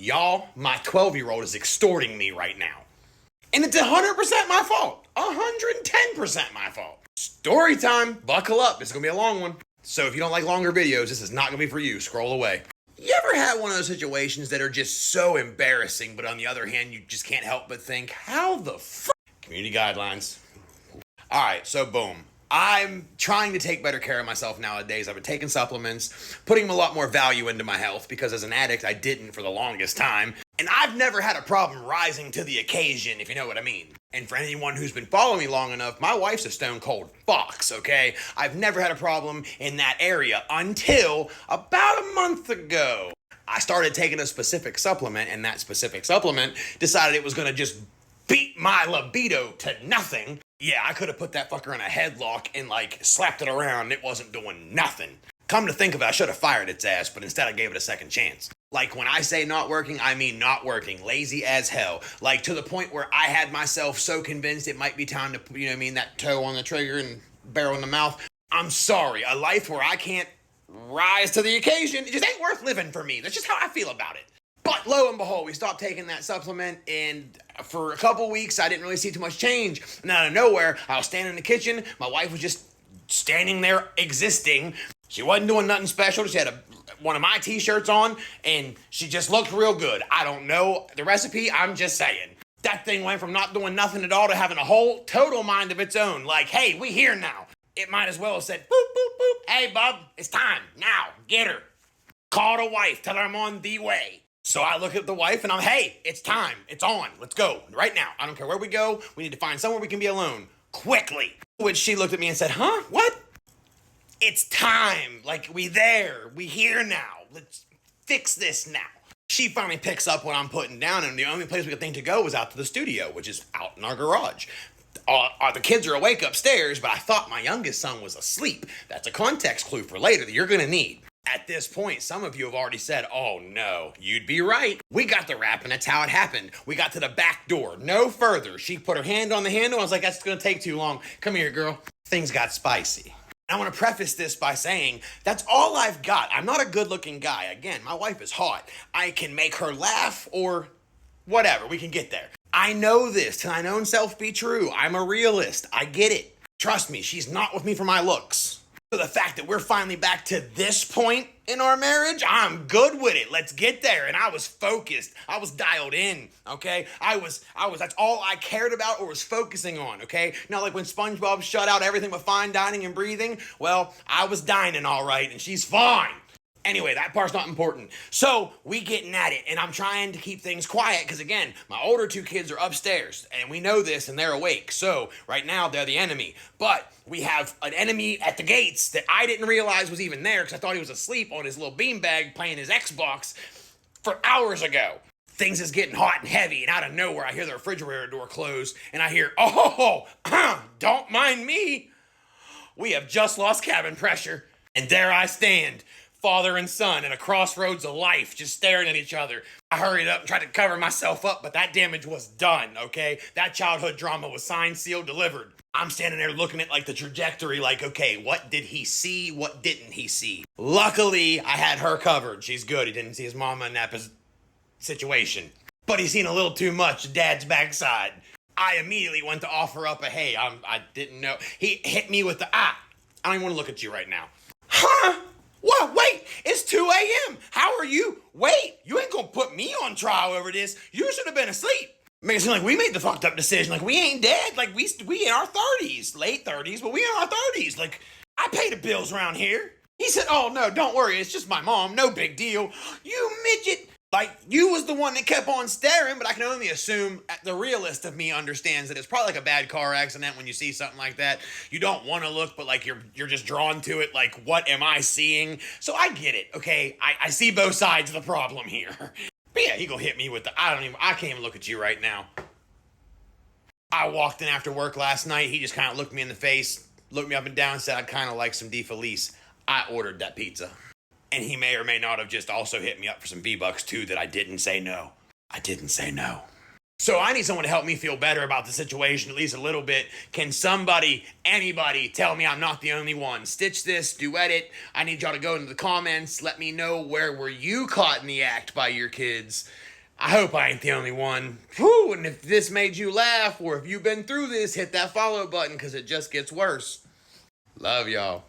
Y'all, my 12-year-old is extorting me right now. And it's 100% my fault. 110% my fault. Story time. Buckle up. It's going to be a long one. So if you don't like longer videos, this is not going to be for you. Scroll away. You ever had one of those situations that are just so embarrassing, but on the other hand, you just can't help but think, how the fuck? Community guidelines. All right, so boom. I'm trying to take better care of myself nowadays. I've been taking supplements, putting a lot more value into my health because as an addict, I didn't for the longest time. And I've never had a problem rising to the occasion, if you know what I mean. And for anyone who's been following me long enough, my wife's a stone cold fox, okay? I've never had a problem in that area until about a month ago. I started taking a specific supplement, and that specific supplement decided it was gonna just beat my libido to nothing. Yeah, I could have put that fucker in a headlock and slapped it around. It wasn't doing nothing. Come to think of it, I should have fired its ass, but instead I gave it a second chance. When I say not working, I mean not working. Lazy as hell. To the point where I had myself so convinced it might be time to, that toe on the trigger and barrel in the mouth. I'm sorry, a life where I can't rise to the occasion, it just ain't worth living for me. That's just how I feel about it. But lo and behold, we stopped taking that supplement, and for a couple weeks, I didn't really see too much change. And out of nowhere, I was standing in the kitchen. My wife was just standing there existing. She wasn't doing nothing special. She had one of my t-shirts on, and she just looked real good. I don't know the recipe. I'm just saying. That thing went from not doing nothing at all to having a whole total mind of its own. Hey, we here now. It might as well have said, boop, boop, boop. Hey, bub, it's time. Now, get her. Call the wife. Tell her I'm on the way. So I look at the wife and hey, it's time. It's on. Let's go. Right now. I don't care where we go. We need to find somewhere we can be alone. Quickly. Which she looked at me and said, huh? What? It's time. We there. We here now. Let's fix this now. She finally picks up what I'm putting down, and the only place we could think to go was out to the studio, which is out in our garage. The kids are awake upstairs, but I thought my youngest son was asleep. That's a context clue for later that you're going to need. At this point, some of you have already said, oh no, you'd be right. We got the rap and that's how it happened. We got to the back door, no further. She put her hand on the handle. I was like, that's gonna take too long. Come here, girl. Things got spicy. I want to preface this by saying that's all I've got. I'm not a good looking guy. Again, my wife is hot. I can make her laugh or whatever. We can get there. I know this. To thine own self be true. I'm a realist. I get it. Trust me, she's not with me for my looks. So the fact that we're finally back to this point in our marriage, I'm good with it. Let's get there. And I was focused. I was dialed in, okay? That's all I cared about or was focusing on, okay? Not like when SpongeBob shut out everything but fine dining and breathing. Well, I was dining all right, and she's fine. Anyway, that part's not important. So we getting at it, and I'm trying to keep things quiet because, again, my older two kids are upstairs, and we know this, and they're awake. So right now, they're the enemy. But we have an enemy at the gates that I didn't realize was even there because I thought he was asleep on his little beanbag playing his Xbox for hours ago. Things is getting hot and heavy, and out of nowhere, I hear the refrigerator door close, and I hear, oh, don't mind me. We have just lost cabin pressure, and there I stand. Father and son at a crossroads of life, just staring at each other. I hurried up and tried to cover myself up, but that damage was done, okay? That childhood drama was signed, sealed, delivered. I'm standing there looking at the trajectory okay, what did he see? What didn't he see? Luckily, I had her covered. She's good. He didn't see his mama in that situation. But he's seen a little too much dad's backside. I immediately went to offer up a hey, I didn't know. He hit me with the I don't even want to look at you right now. Huh? What? Wait, it's 2 a.m. How are you? Wait, you ain't gonna put me on trial over this. You should have been asleep. Make it seem like we made the fucked up decision. We ain't dead. We in our 30s, late 30s, but we in our 30s. I pay the bills around here. He said, oh no, don't worry. It's just my mom. No big deal. You midget. You was the one that kept on staring, but I can only assume the realist of me understands that it's probably a bad car accident when you see something like that. You don't want to look, but you're just drawn to it. What am I seeing? So I get it, okay? I see both sides of the problem here. But yeah, he gonna hit me with I can't even look at you right now. I walked in after work last night. He just kind of looked me in the face, looked me up and down, and said, I'd kind of like some De Felice. I ordered that pizza. And he may or may not have just also hit me up for some V-Bucks too that I didn't say no. I didn't say no. So I need someone to help me feel better about the situation, at least a little bit. Can somebody, anybody, tell me I'm not the only one? Stitch this, duet it. I need y'all to go into the comments. Let me know where were you caught in the act by your kids. I hope I ain't the only one. Whew, and if this made you laugh, or if you've been through this, hit that follow button, because it just gets worse. Love y'all.